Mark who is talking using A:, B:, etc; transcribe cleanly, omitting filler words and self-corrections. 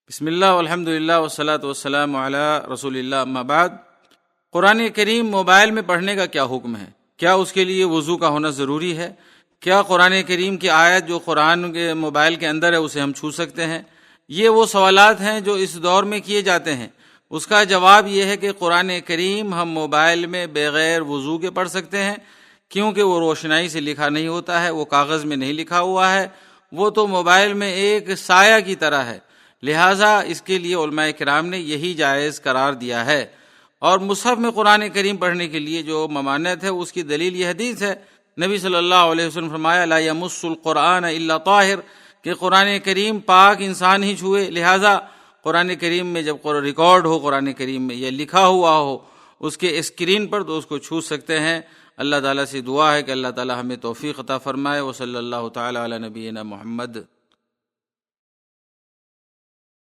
A: بسم اللہ والحمد للہ والصلاۃ والسلام علی رسول اللہ اما بعد۔ قرآن کریم موبائل میں پڑھنے کا کیا حکم ہے؟ کیا اس کے لیے وضو کا ہونا ضروری ہے؟ کیا قرآن کریم کی آیت جو قرآن کے موبائل کے اندر ہے اسے ہم چھو سکتے ہیں؟ یہ وہ سوالات ہیں جو اس دور میں کیے جاتے ہیں۔ اس کا جواب یہ ہے کہ قرآن کریم ہم موبائل میں بغیر وضو کے پڑھ سکتے ہیں، کیونکہ وہ روشنائی سے لکھا نہیں ہوتا ہے، وہ کاغذ میں نہیں لکھا ہوا ہے، وہ تو موبائل میں ایک سایہ کی طرح ہے۔ لہٰذا اس کے لیے علماء کرام نے یہی جائز قرار دیا ہے۔ اور مصحف میں قرآن کریم پڑھنے کے لیے جو ممانعت ہے اس کی دلیل یہ حدیث ہے۔ نبی صلی اللہ علیہ وسلم فرمایا لا یمس القرآن الا طاہر، کہ قرآن کریم پاک انسان ہی چھوئے۔ لہٰذا قرآن کریم میں جب ریکارڈ ہو، قرآن کریم میں یہ لکھا ہوا ہو اس کے اسکرین پر، تو اس کو چھو سکتے ہیں۔ اللہ تعالیٰ سے دعا ہے کہ اللہ تعالیٰ ہمیں توفیق عطا فرمائے۔ وصلی اللہ تعالیٰ علی نبینا محمد۔